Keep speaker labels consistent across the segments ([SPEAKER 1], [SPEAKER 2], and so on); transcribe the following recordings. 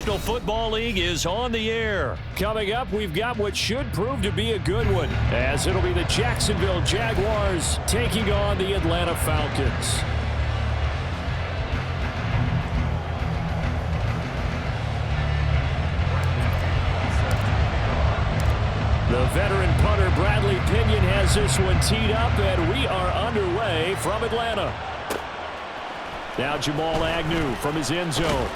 [SPEAKER 1] National Football League is on the air. Coming up, we've got what should prove to be a good one, as it'll be the Jacksonville Jaguars taking on the Atlanta Falcons. The veteran punter Bradley Pinion has this one teed up, and we are underway from Atlanta. Now Jamal Agnew from his end zone.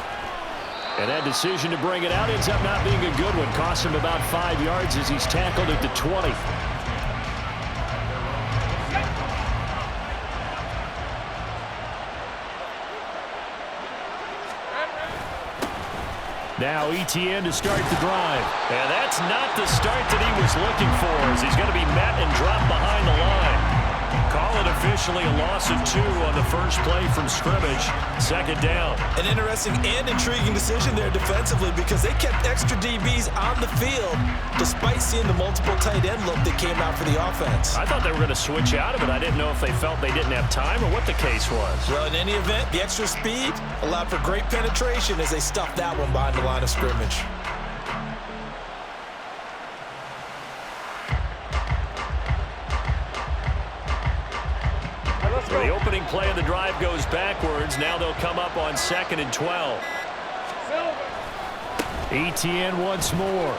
[SPEAKER 1] And that decision to bring it out ends up not being a good one. Cost him about 5 yards as he's tackled at the 20. Now ETN to start the drive. And that's not the start that he was looking for, as he's going to be met and dropped behind the line. Call it officially a loss of 2 on the first play from scrimmage. Second down.
[SPEAKER 2] An interesting and intriguing decision there defensively, because they kept extra DBs on the field despite seeing the multiple tight end look that came out for the offense.
[SPEAKER 1] I thought they were going to switch out of it. I didn't know if they felt they didn't have time or what the case was.
[SPEAKER 2] Well, in any event, the extra speed allowed for great penetration as they stuffed that one behind the line of scrimmage.
[SPEAKER 1] The opening play of the drive goes backwards. Now they'll come up on 2nd and 12. ETN once more.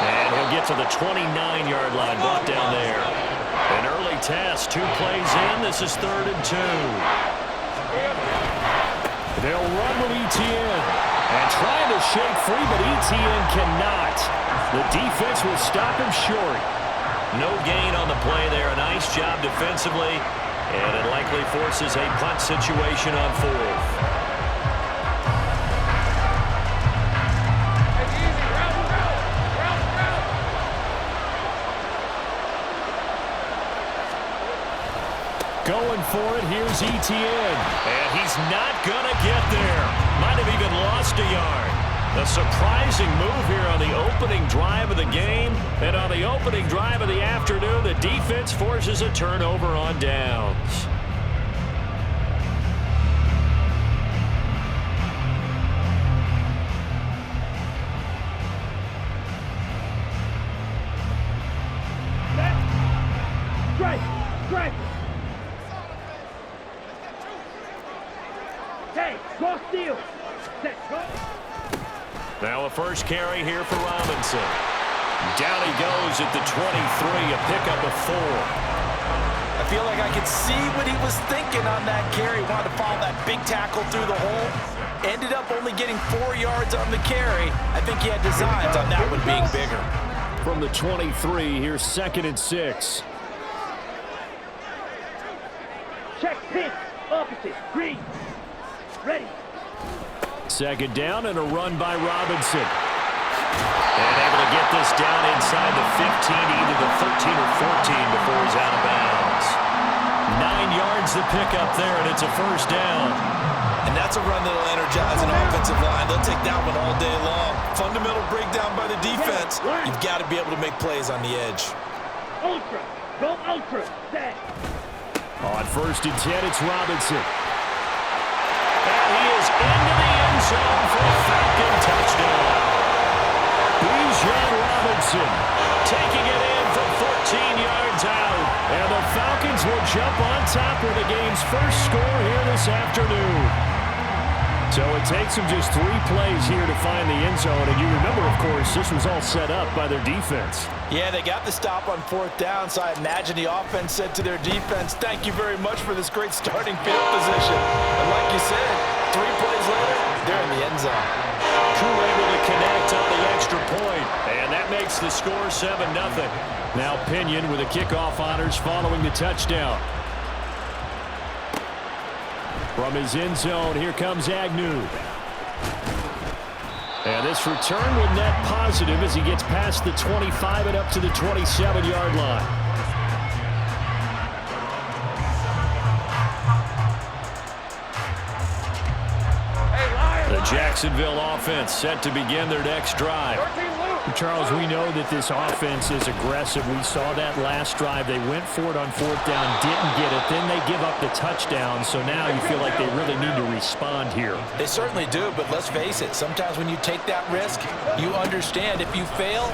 [SPEAKER 1] And he'll get to the 29-yard line, brought down there. An early test, 2 plays in. This is 3rd and 2. They'll run with ETN. And trying to shake free, but ETN cannot. The defense will stop him short. No gain on the play there. A nice job defensively, and it likely forces a punt situation on 4th. Going for it, here's ETN. And he's not going to get there. Might have even lost a yard. A surprising move here on the opening drive of the game. And on the opening drive of the afternoon, the defense forces a turnover on downs.
[SPEAKER 3] Strike! Hey, cross field.
[SPEAKER 1] Now a first carry here for Robinson. Down he goes at the 23, a pickup of 4.
[SPEAKER 2] I feel like I could see what he was thinking on that carry. Wanted to follow that big tackle through the hole. Ended up only getting 4 yards on the carry. I think he had designs on that one being bigger.
[SPEAKER 1] From the 23, here's 2nd and 6.
[SPEAKER 3] Check pink, opposite, green. Ready.
[SPEAKER 1] 2nd down and a run by Robinson. And able to get this down inside the 15, either the 13 or 14 before he's out of bounds. 9 yards the pickup there, and it's a first down.
[SPEAKER 2] And that's a run that'll energize an offensive line. They'll take that one all day long. Fundamental breakdown by the defense. You've got to be able to make plays on the edge.
[SPEAKER 3] Ultra. Go ultra. Set.
[SPEAKER 1] On 1st and 10, it's Robinson. And he is into the end zone for a Falcon touchdown. Bijan Robinson taking it in from 14 yards out. And the Falcons will jump on top with the game's first score here this afternoon. So it takes them just 3 plays here to find the end zone. And you remember, of course, this was all set up by their defense.
[SPEAKER 2] Yeah, they got the stop on 4th down, so I imagine the offense said to their defense, thank you very much for this great starting field position. And like you said, 3 plays later, they're in the end zone.
[SPEAKER 1] Crew able to connect on the extra point, and that makes the score 7-0. Now Pinion with the kickoff honors following the touchdown. From his end zone, here comes Agnew. And this return will net positive as he gets past the 25 and up to the 27-yard line. The Jacksonville offense set to begin their next drive. Charles, we know that this offense is aggressive. We saw that last drive. They went for it on fourth down, didn't get it. Then they give up the touchdown. So now you feel like they really need to respond here.
[SPEAKER 2] They certainly do, but let's face it. Sometimes when you take that risk, you understand if you fail,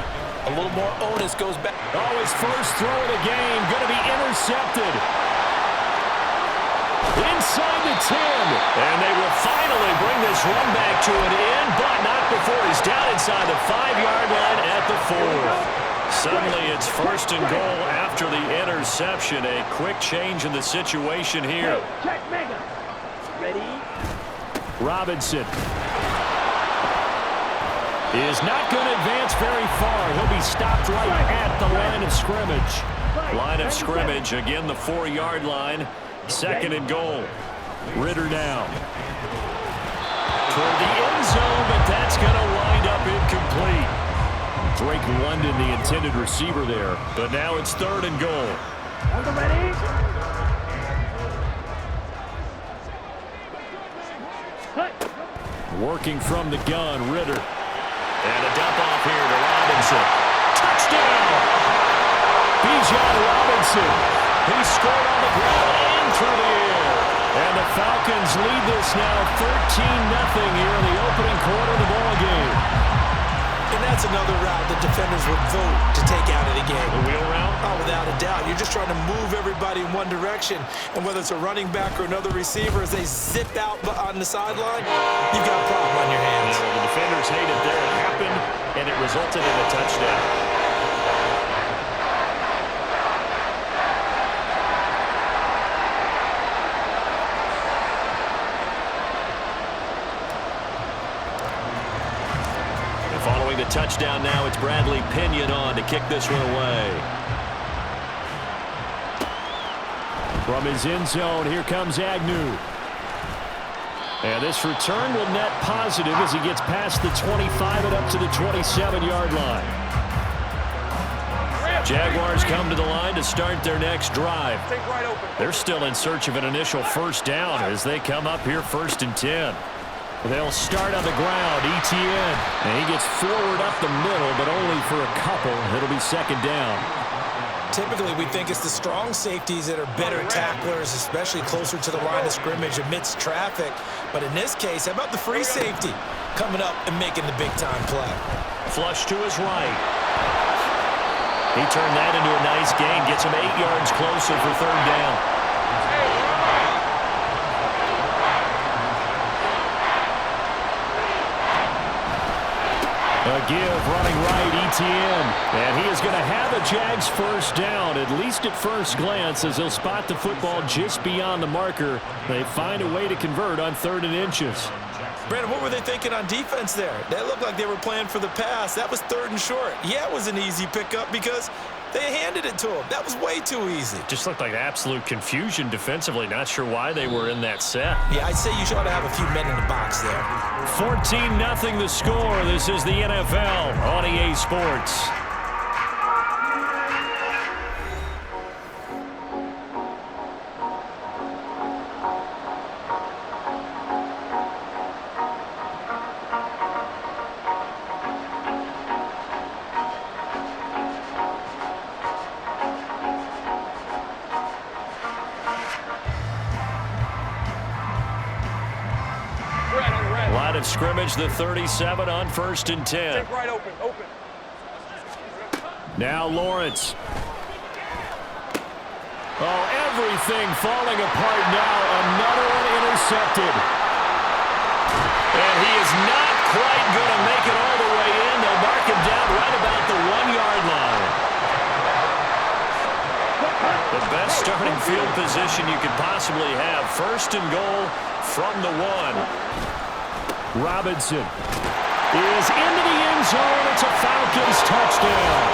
[SPEAKER 2] a little more onus goes back.
[SPEAKER 1] Oh, his first throw of the game going to be intercepted. Inside the 10. And they will finally bring this run back to an end, but not before he's down inside the 5-yard line at the 4. Suddenly it's first and goal after the interception. A quick change in the situation here.
[SPEAKER 3] Check mega. Ready?
[SPEAKER 1] Robinson is not going to advance very far. He'll be stopped right at the line of scrimmage. Line of scrimmage, again the 4-yard line. Second and goal. Ritter down. Toward the end zone, but that's going to wind up incomplete. Drake London, the intended receiver there. But now it's third and goal.
[SPEAKER 3] On the ready? Cut.
[SPEAKER 1] Working from the gun, Ritter. And a dump off here to Robinson. Touchdown! Bijan Robinson. He scored on the ground and through the air. And the Falcons lead this now 13-0 here in the opening quarter of the ball game.
[SPEAKER 2] And that's another route that defenders would vote to take out of the game.
[SPEAKER 1] The wheel route?
[SPEAKER 2] Oh, without a doubt. You're just trying to move everybody in one direction. And whether it's a running back or another receiver, as they zip out on the sideline, you've got a problem on your hands.
[SPEAKER 1] Yeah, well, the defenders hated there. It happened, and it resulted in a touchdown. Following the touchdown now, it's Bradley Pinion on to kick this one away. From his end zone, here comes Agnew. And this return will net positive as he gets past the 25 and up to the 27-yard line. Jaguars come to the line to start their next drive. They're still in search of an initial first down as they come up here first and 10. They'll start on the ground, Etienne. And he gets forward up the middle, but only for a couple. It'll be second down.
[SPEAKER 2] Typically, we think it's the strong safeties that are better tacklers, especially closer to the line of scrimmage amidst traffic. But in this case, how about the free safety coming up and making the big-time play?
[SPEAKER 1] Flush to his right. He turned that into a nice gain, gets him 8 yards closer for third down. A give running right, Etienne. And he is going to have a Jags first down, at least at first glance, as he'll spot the football just beyond the marker. They find a way to convert on 3rd and inches.
[SPEAKER 2] Brandon, what were they thinking on defense there? That looked like they were playing for the pass. That was 3rd and short. Yeah, it was an easy pickup because they handed it to him. That was way too easy.
[SPEAKER 1] Just looked like absolute confusion defensively. Not sure why they were in that set.
[SPEAKER 2] Yeah, I'd say you should have a few men in the box there.
[SPEAKER 1] 14-0 the score. This is the NFL on EA Sports. Line of scrimmage, the 37 on 1st and 10.
[SPEAKER 3] Take right open.
[SPEAKER 1] Now Lawrence. Oh, everything falling apart now. Another one intercepted. And he is not quite going to make it all the way in. They'll mark him down right about the 1-yard line. The best starting field position you could possibly have. First and goal from the 1. Robinson is into the end zone. It's a Falcons touchdown.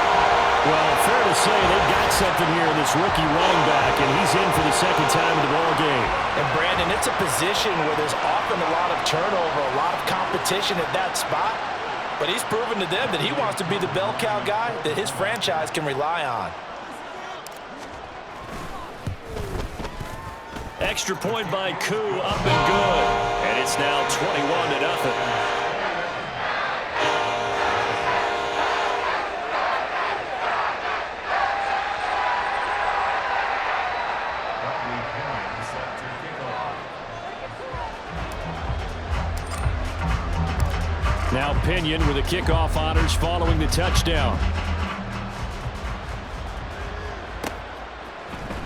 [SPEAKER 1] Well, fair to say they've got something here in this rookie running back, and he's in for the second time in the ball game.
[SPEAKER 2] And, Brandon, it's a position where there's often a lot of turnover, a lot of competition at that spot. But he's proven to them that he wants to be the bell cow guy that his franchise can rely on.
[SPEAKER 1] Extra point by Koo, up and good. And it's now 21-0. Now Pinion with the kickoff honors following the touchdown.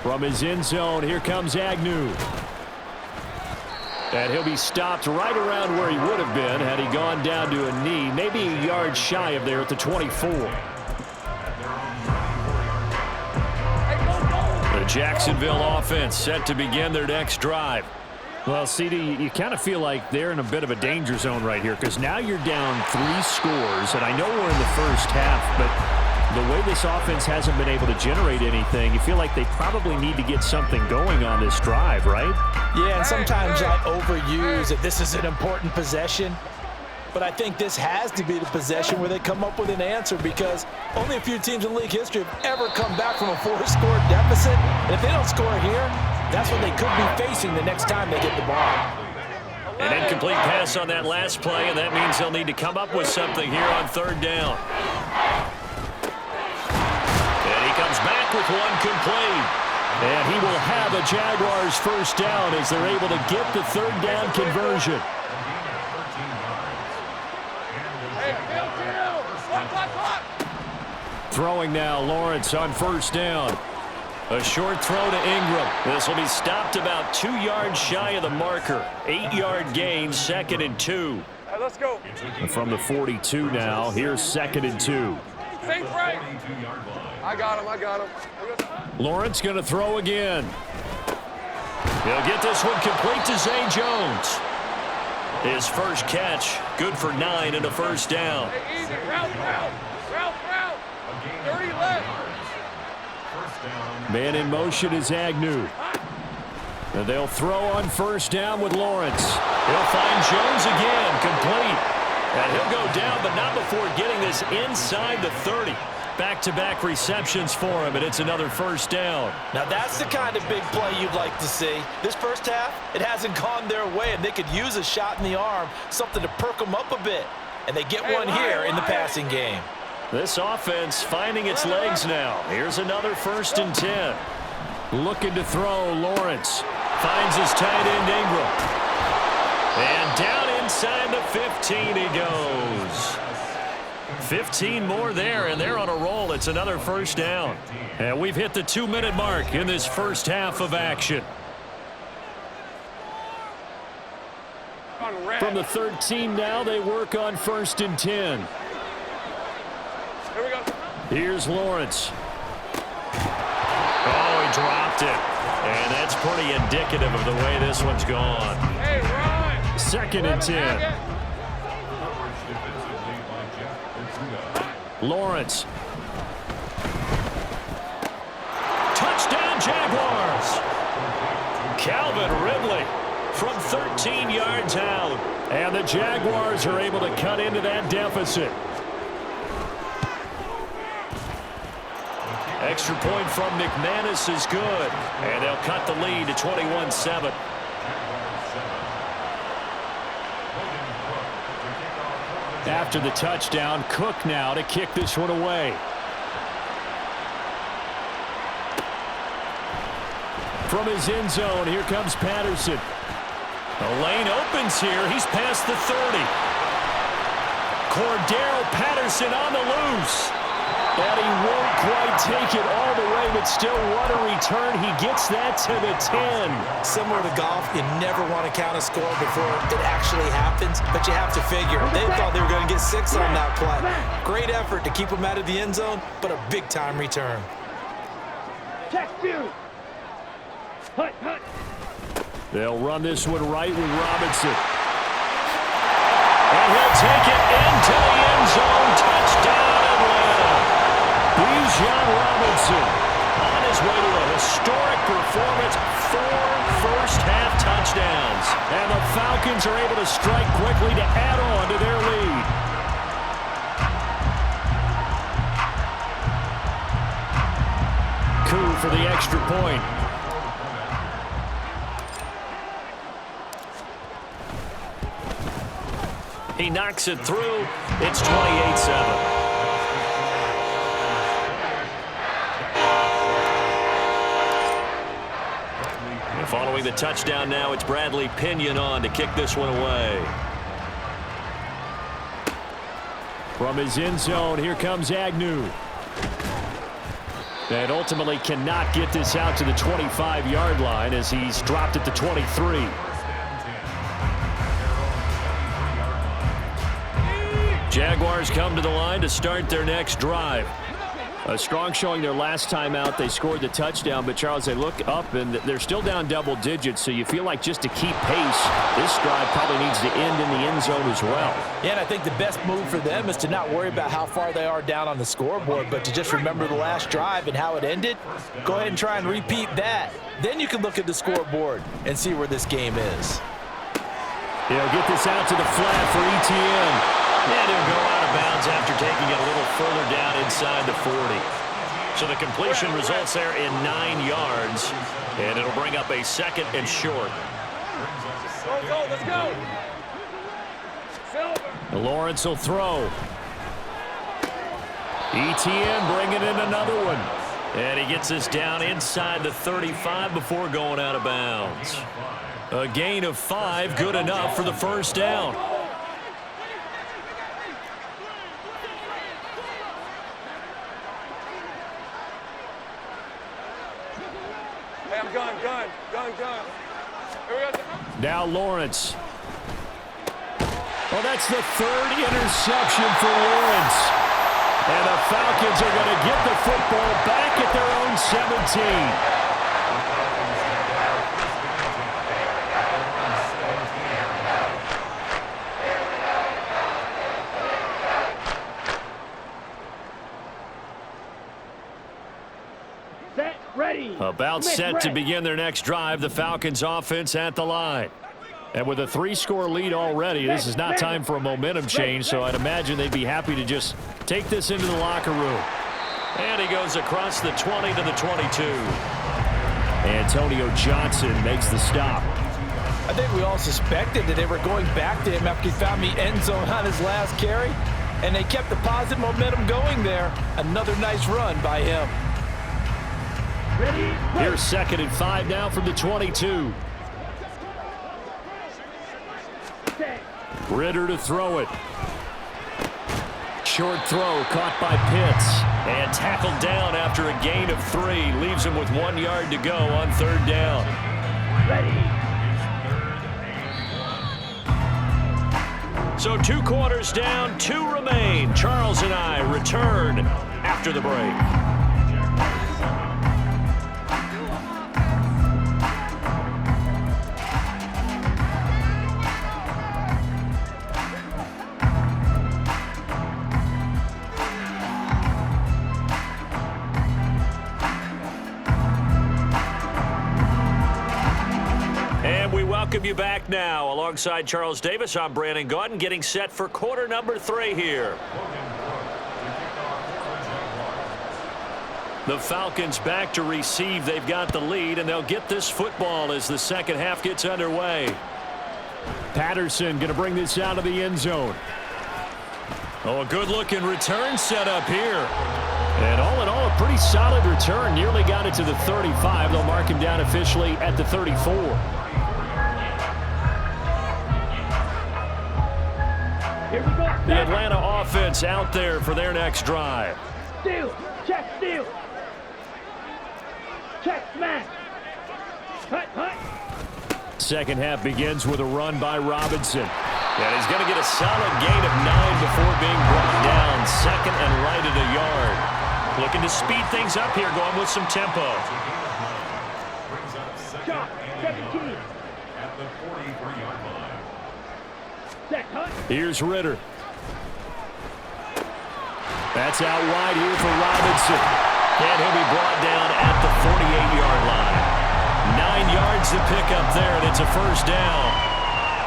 [SPEAKER 1] From his end zone, here comes Agnew. And he'll be stopped right around where he would have been had he gone down to a knee, maybe a yard shy of there at the 24. The Jacksonville offense set to begin their next drive. Well, CD, you kind of feel like they're in a bit of a danger zone right here because now you're down 3 scores, and I know we're in the first half, but the way this offense hasn't been able to generate anything, you feel like they probably need to get something going on this drive, right?
[SPEAKER 2] Yeah, and sometimes I overuse that this is an important possession, but I think this has to be the possession where they come up with an answer because only a few teams in league history have ever come back from a 4-score deficit, and if they don't score here, that's what they could be facing the next time they get the ball.
[SPEAKER 1] An incomplete pass on that last play, and that means they'll need to come up with something here on 3rd down. And he comes back with one complete. And he will have a Jaguars first down as they're able to get the 3rd down conversion. Throwing now, Lawrence on 1st down. A short throw to Ingram. This will be stopped about 2 yards shy of the marker. 8-yard gain, 2nd and 2.
[SPEAKER 4] Hey, let's go.
[SPEAKER 1] From the 42 now, here's 2nd and 2.
[SPEAKER 4] Fake break. I got him.
[SPEAKER 1] Lawrence going to throw again. He'll get this one complete to Zay Jones. His first catch, good for 9 and a first down.
[SPEAKER 4] Hey, easy. Route. 30 left.
[SPEAKER 1] Man in motion is Agnew. And they'll throw on 1st down with Lawrence. He'll find Jones again, complete. And he'll go down, but not before getting this inside the 30. Back-to-back receptions for him, and it's another first down.
[SPEAKER 2] Now that's the kind of big play you'd like to see. This first half, it hasn't gone their way, and they could use a shot in the arm, something to perk them up a bit. And they get one here in the passing game.
[SPEAKER 1] This offense finding its legs now. Here's another 1st and 10. Looking to throw, Lawrence. Finds his tight end, Ingram. And down inside the 15 he goes. 15 more there, and they're on a roll. It's another first down. And we've hit the 2-minute mark in this first half of action. From the 13 now, they work on 1st and 10.
[SPEAKER 4] Here we go.
[SPEAKER 1] Here's Lawrence. Oh, he dropped it. And that's pretty indicative of the way this one's gone.
[SPEAKER 4] Hey, Ron.
[SPEAKER 1] 2nd and 10. Lawrence. Touchdown, Jaguars. Calvin Ridley from 13 yards out. And the Jaguars are able to cut into that deficit. Extra point from McManus is good. And they'll cut the lead to 21-7. After the touchdown, Cook now to kick this one away. From his end zone, here comes Patterson. The lane opens here. He's past the 30. Cordero Patterson on the loose. And he won't quite take it all the way, but still what a return. He gets that to the 10.
[SPEAKER 2] Similar to golf, you never want to count a score before it actually happens, but you have to figure. They thought they were going to get 6 on that play. Great effort to keep them out of the end zone, but a big-time return.
[SPEAKER 3] Check 2. Hut.
[SPEAKER 1] They'll run this one right with Robinson. And he'll take it into the end zone. Touchdown Atlanta. Bijan Robinson on his way to a historic performance. 4 first-half touchdowns. And the Falcons are able to strike quickly to add on to their lead. Coup for the extra point. He knocks it through. It's 28-7. Following the touchdown now, it's Bradley Pinion on to kick this one away. From his end zone, here comes Agnew. And ultimately cannot get this out to the 25-yard line as he's dropped at the 23. Jaguars come to the line to start their next drive. A strong showing their last time out. They scored the touchdown, but Charles, they look up and they're still down double digits, so you feel like just to keep pace, this drive probably needs to end in the end zone as well.
[SPEAKER 2] Yeah, and I think the best move for them is to not worry about how far they are down on the scoreboard, but to just remember the last drive and how it ended. Go ahead and try and repeat that. Then you can look at the scoreboard and see where this game is.
[SPEAKER 1] He'll get this out to the flat for ETN. And he'll go out of bounds after taking it a little further down inside the 40. So the completion results there in 9 yards, and it'll bring up a 2nd and short.
[SPEAKER 4] Go, let's go.
[SPEAKER 1] Lawrence will throw. ETN bringing in another one. And he gets this down inside the 35 before going out of bounds. A gain of 5, good enough for the first down.
[SPEAKER 4] Hey, I'm gun. Here we go.
[SPEAKER 1] Now Lawrence. Well, that's the 3rd interception for Lawrence. And the Falcons are going to get the football back at their own 17. About set to begin their next drive, the Falcons offense at the line. And with a 3-score lead already, this is not time for a momentum change, so I'd imagine they'd be happy to just take this into the locker room. And he goes across the 20 to the 22. Antonio Johnson makes the stop.
[SPEAKER 2] I think we all suspected that they were going back to him after he found the end zone on his last carry, and they kept the positive momentum going there. Another nice run by him.
[SPEAKER 1] Here's 2nd and 5 now from the 22. Ritter to throw it. Short throw caught by Pitts and tackled down after a gain of 3. Leaves him with 1 yard to go on 3rd down. So 2 quarters down, 2 remain. Charles and I return after the break. Welcome you back now. Alongside Charles Davis, I'm Brandon Gaudin, getting set for quarter number 3 here. The Falcons back to receive. They've got the lead, and they'll get this football as the second half gets underway. Patterson going to bring this out of the end zone. Oh, a good-looking return set up here. And all in all, a pretty solid return. Nearly got it to the 35. They'll mark him down officially at the 34. The Atlanta offense out there for their next drive.
[SPEAKER 3] Steal. Check, smash. Hut.
[SPEAKER 1] Second half begins with a run by Robinson. And he's going to get a solid gain of 9 before being brought down. 2nd and right at a yard. Looking to speed things up here, going with some tempo.
[SPEAKER 3] Shot, 17.
[SPEAKER 1] Here's Ritter. That's out wide here for Robinson. And he'll be brought down at the 48-yard line. 9 yards to pick up there, and it's a first down.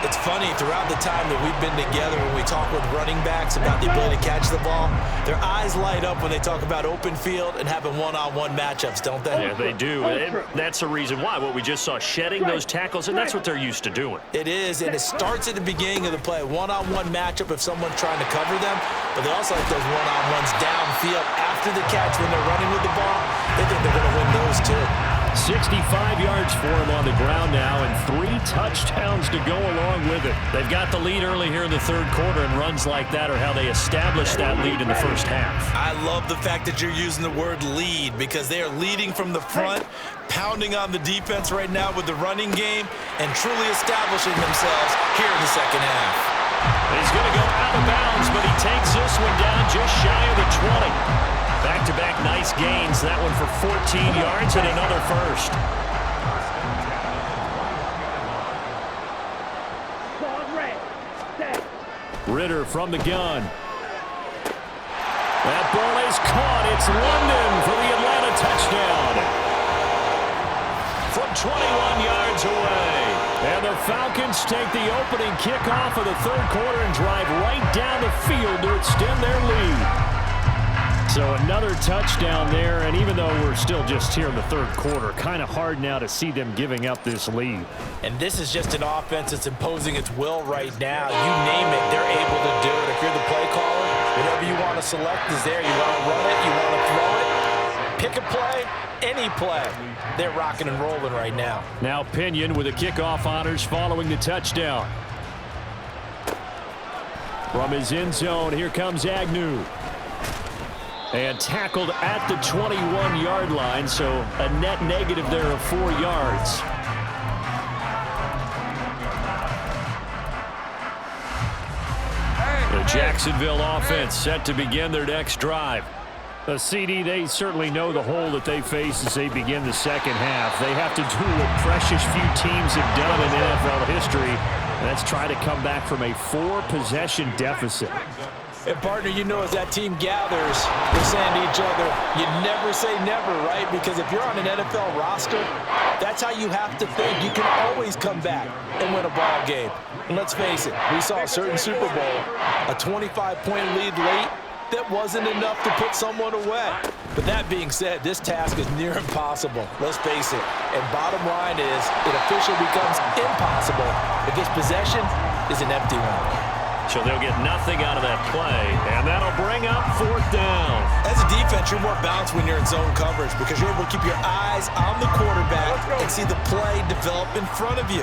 [SPEAKER 2] It's funny, throughout the time that we've been together, when we talk with running backs about the ability to catch the ball, their eyes light up when they talk about open field and having one-on-one matchups, don't they?
[SPEAKER 1] Yeah, they do. And that's the reason why. What we just saw, shedding those tackles, and that's what they're used to doing.
[SPEAKER 2] It is, and it starts at the beginning of the play. One-on-one matchup if someone's trying to cover them, but they also like those one-on-ones downfield after the catch when they're running with the ball. They think they're going to win those too.
[SPEAKER 1] 65 yards for him on the ground now, and 3 touchdowns to go along with it. They've got the lead early here in the third quarter, and runs like that are how they establish that lead in the first half.
[SPEAKER 2] I love the fact that you're using the word lead, because they are leading from the front, pounding on the defense right now with the running game, and truly establishing themselves here in the second half.
[SPEAKER 1] He's going to go out of bounds, but he takes this one down just shy of the 20. Back-to-back nice gains. That one for 14 yards and another first. Ritter from the gun. That ball is caught. It's London for the Atlanta touchdown. From 21 yards away. And the Falcons take the opening kickoff of the third quarter and drive right down the field to extend their lead. So another touchdown there, and even though we're still just here in the third quarter, kind of hard now to see them giving up this lead.
[SPEAKER 2] And this is just an offense that's imposing its will right now. You name it, they're able to do it. If you're the play caller, whatever you want to select is there. You want to run it, you want to throw it, pick a play, any play. They're rocking and rolling right now.
[SPEAKER 1] Now Pinion with the kickoff honors following the touchdown. From his end zone, here comes Agnew. And tackled at the 21-yard line, so a net negative there of 4 yards. The Jacksonville offense set to begin their next drive. The CD, they certainly know the hole that they face as they begin the second half. They have to do what precious few teams have done in NFL history. And that's try to come back from a 4-possession deficit.
[SPEAKER 2] And, partner, you know as that team gathers, they're saying to each other, you never say never, right? Because if you're on an NFL roster, that's how you have to think. You can always come back and win a ball game. And let's face it, we saw a certain Super Bowl, a 25-point lead late, that wasn't enough to put someone away. But that being said, this task is near impossible. Let's face it. And bottom line is, it officially becomes impossible if this possession is an empty one.
[SPEAKER 1] So they'll get nothing out of that play, and that'll bring up fourth down.
[SPEAKER 2] As a defense, you're more balanced when you're in zone coverage because you're able to keep your eyes on the quarterback and see the play develop in front of you.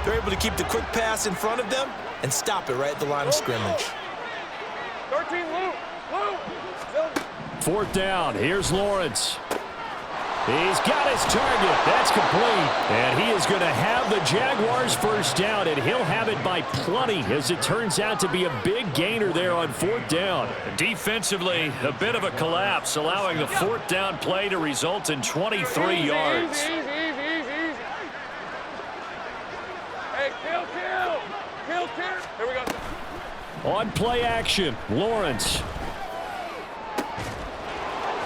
[SPEAKER 2] They're able to keep the quick pass in front of them and stop it right at the line of scrimmage.
[SPEAKER 4] 13, Lou.
[SPEAKER 1] Fourth down. Here's Lawrence. He's got his target. That's complete. And he is going to have the Jaguars first down, and he'll have it by plenty as it turns out to be a big gainer there on fourth down. Defensively, a bit of a collapse, allowing the fourth down play to result in 23 yards.
[SPEAKER 4] Easy. Hey, kill. Here we go.
[SPEAKER 1] On play action, Lawrence.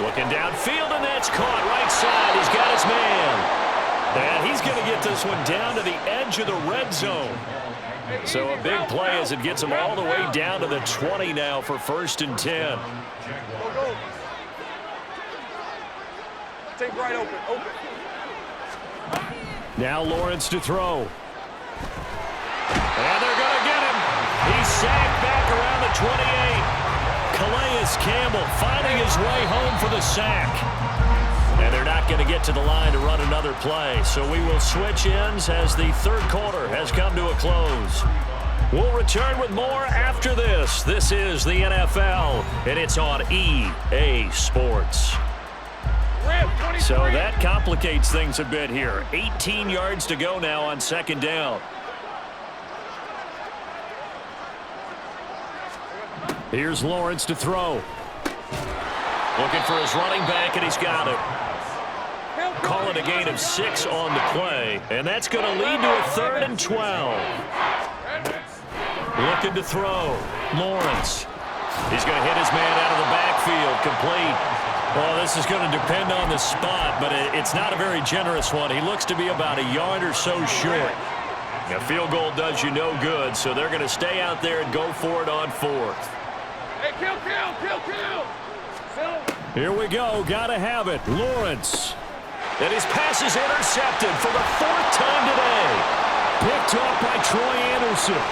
[SPEAKER 1] Looking downfield, and that's caught right side. He's got his man. And he's going to get this one down to the edge of the red zone. So a big play as it gets him all the way down to the 20 now for 1st and 10.
[SPEAKER 4] Go. Take right open.
[SPEAKER 1] Now Lawrence to throw. And they're going to get him. He's sacked back around the 28. Calais Campbell finding his way home for the sack. And they're not going to get to the line to run another play. So we will switch ends as the third quarter has come to a close. We'll return with more after this. This is the NFL, and it's on EA Sports. So that complicates things a bit here. 18 yards to go now on second down. Here's Lawrence to throw. Looking for his running back, and he's got it. Call it a gain of 6 on the play, and that's going to lead to a 3rd and 12. Looking to throw. Lawrence. He's going to hit his man out of the backfield. Complete. Well, this is going to depend on the spot, but it's not a very generous one. He looks to be about a yard or so short. A field goal does you no good, so they're going to stay out there and go for it on 4th.
[SPEAKER 4] Hey, kill.
[SPEAKER 1] Here we go. Got to have it. Lawrence. And his pass is intercepted for the 4th time today. Picked up by Troy Anderson.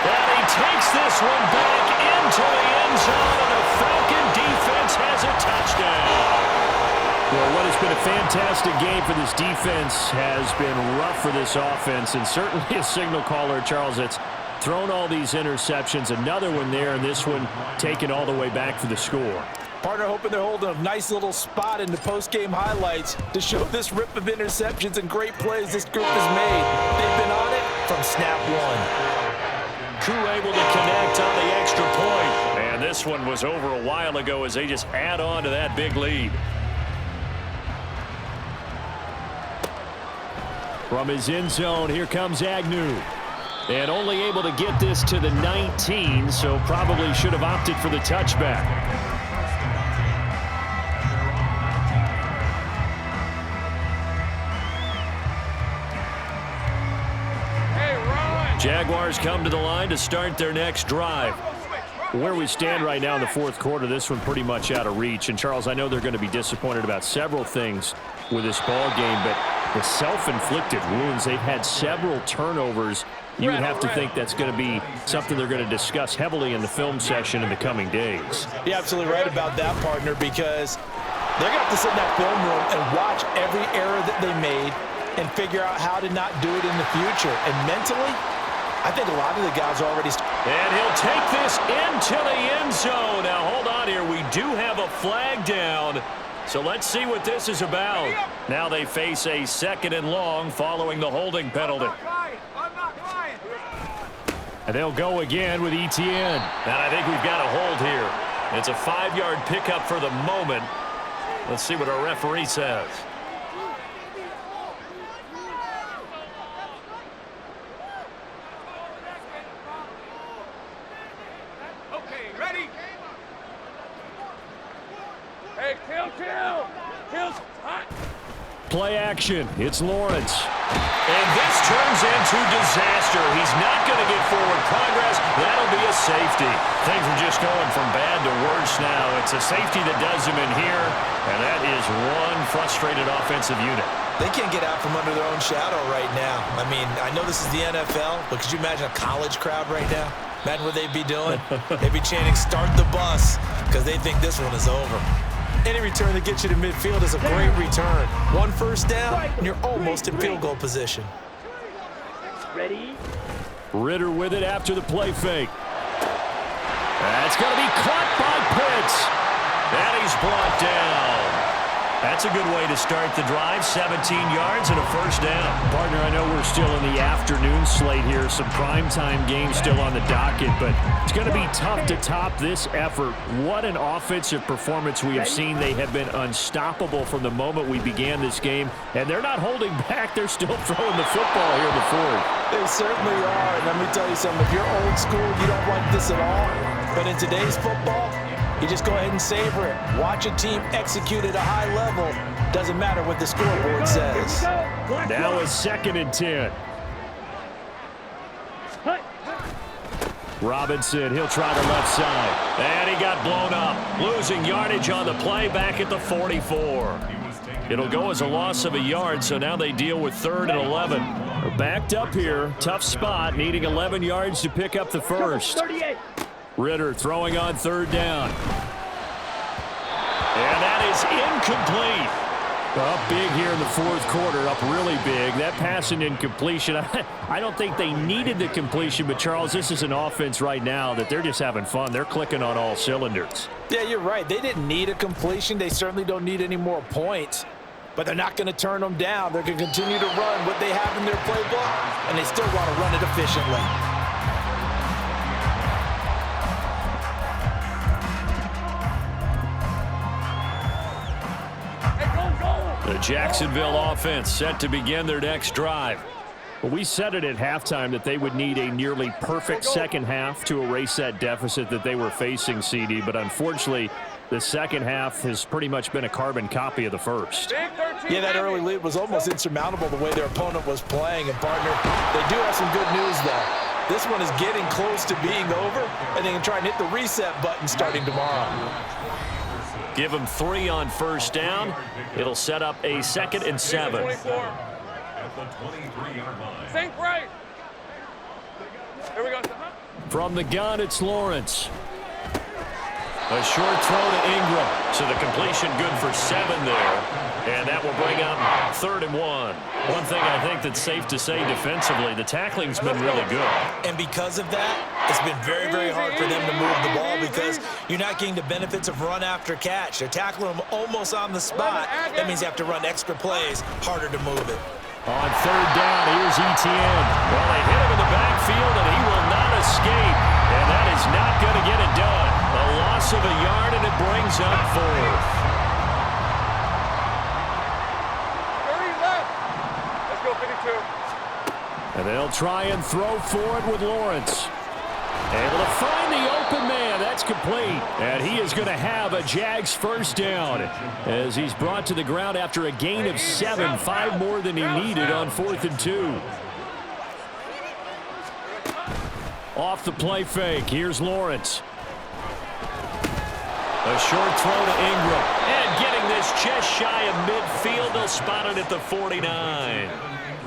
[SPEAKER 1] And he takes this one back into the end zone, and the Falcon defense has a touchdown. Well, what has been a fantastic game for this defense has been rough for this offense, and certainly a signal caller, Charles, that's thrown all these interceptions. Another one there, and this one taken all the way back for the score.
[SPEAKER 2] Partner hoping they're holding a nice little spot in the post-game highlights to show this rip of interceptions and great plays this group has made. They've been on it from snap one.
[SPEAKER 1] Crew able to connect on the extra point. And this one was over a while ago as they just add on to that big lead. From his end zone, here comes Agnew. And only able to get this to the 19, so probably should have opted for the touchback. Jaguars come to the line to start their next drive. Where we stand right now in the fourth quarter, this one pretty much out of reach. And, Charles, I know they're going to be disappointed about several things with this ball game, but the self-inflicted wounds, they've had several turnovers. You would have to think that's going to be something they're going to discuss heavily in the film session in the coming days.
[SPEAKER 2] You're absolutely right about that, partner, because they're going to have to sit in that film room and watch every error that they made and figure out how to not do it in the future. And mentally, I think a lot of the guys are already.
[SPEAKER 1] And he'll take this into the end zone. Now, hold on here. We do have a flag down. So let's see what this is about. Now they face a 2nd and long following the holding penalty. And they'll go again with Etienne. And I think we've got a hold here. It's a 5-yard pickup for the moment. Let's see what our referee says. Play action. It's Lawrence. And this turns into disaster. He's not going to get forward progress. That'll be a safety. Things are just going from bad to worse now. It's a safety that does him in here, and that is one frustrated offensive unit.
[SPEAKER 2] They can't get out from under their own shadow right now. I mean, I know this is the NFL, but could you imagine a college crowd right now? Imagine what they'd be doing. They'd be chanting, "Start the bus," because they think this one is over. Any return that gets you to midfield is a great return. 1 first down, and you're almost in field goal position.
[SPEAKER 3] Ready?
[SPEAKER 1] Ritter with it after the play fake. That's going to be caught by Pitts. And he's brought down. That's a good way to start the drive. 17 yards and a first down. Partner, I know we're still in the afternoon slate here. Some primetime games still on the docket, but it's going to be tough to top this effort. What an offensive performance we have seen. They have been unstoppable from the moment we began this game, and they're not holding back. They're still throwing the football here in the fourth.
[SPEAKER 2] They certainly are. And let me tell you something. If you're old school, you don't like this at all. But in today's football, you just go ahead and savor it. Watch a team execute at a high level. Doesn't matter what the scoreboard says.
[SPEAKER 1] Now a 2nd and 10. Robinson, he'll try the left side. And he got blown up. Losing yardage on the play back at the 44. It'll go as a loss of a yard, so now they deal with 3rd and 11. They're backed up here. Tough spot, needing 11 yards to pick up the first. Ritter throwing on 3rd down. And that is incomplete. Up big here in the fourth quarter, up really big. That pass and incompletion, I don't think they needed the completion, but Charles, this is an offense right now that they're just having fun. They're clicking on all cylinders.
[SPEAKER 2] Yeah, you're right. They didn't need a completion. They certainly don't need any more points, but they're not going to turn them down. They're going to continue to run what they have in their playbook, and they still want to run it efficiently.
[SPEAKER 1] The Jacksonville offense set to begin their next drive. Well, we said it at halftime that they would need a nearly perfect second half to erase that deficit that they were facing, CD, but unfortunately, the second half has pretty much been a carbon copy of the first.
[SPEAKER 2] Yeah, that early lead was almost insurmountable the way their opponent was playing, and partner, they do have some good news, though. This one is getting close to being over, and they can try and hit the reset button starting tomorrow.
[SPEAKER 1] Give them 3 on first down. It'll set up a 2nd and 7.
[SPEAKER 4] Think right. Here we go.
[SPEAKER 1] From the gun, it's Lawrence. A short throw to Ingram. So the completion good for 7 there. And that will bring up 3rd and 1. One thing I think that's safe to say defensively, the tackling's been really good.
[SPEAKER 2] And because of that, it's been very, very hard for them to move the ball because you're not getting the benefits of run after catch. They're tackling them almost on the spot. That means you have to run extra plays, harder to move it.
[SPEAKER 1] On 3rd down, here's Etienne. Well, they hit him in the backfield, and he will not escape. And that is not going to get it done. A loss of a yard, and it brings up 4th.
[SPEAKER 4] 30 left. Let's go, 52.
[SPEAKER 1] And they'll try and throw for it with Lawrence. Able to find the open man. That's complete. And he is going to have a Jags first down as he's brought to the ground after a gain of 7, 5 more than he needed on 4th and 2. Off the play fake. Here's Lawrence. A short throw to Ingram. And getting this just shy of midfield. They'll spot it at the 49.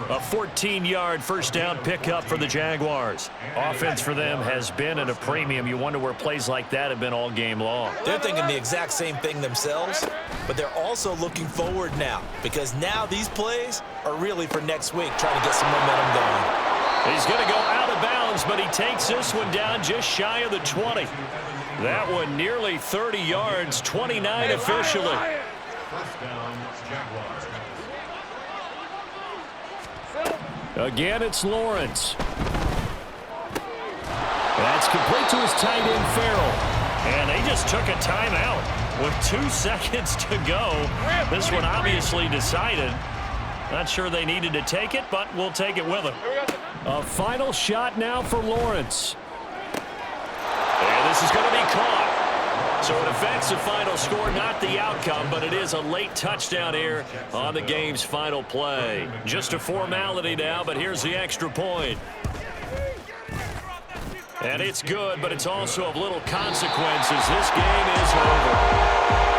[SPEAKER 1] A 14-yard first down pickup for the Jaguars. Offense for them has been at a premium. You wonder where plays like that have been all game long.
[SPEAKER 2] They're thinking the exact same thing themselves, but they're also looking forward now because now these plays are really for next week, trying to get some momentum going.
[SPEAKER 1] He's going to go out of bounds, but he takes this one down just shy of the 20. That one nearly 30 yards, 29 officially. Again, it's Lawrence. That's complete to his tight end, Farrell. And they just took a timeout with 2 seconds to go. This one obviously decided. Not sure they needed to take it, but we'll take it with them. A final shot now for Lawrence. And this is going to be caught. So it affects the final score, not the outcome, but it is a late touchdown here on the game's final play. Just a formality now, but here's the extra point. And it's good, but it's also of little consequences. This game is over.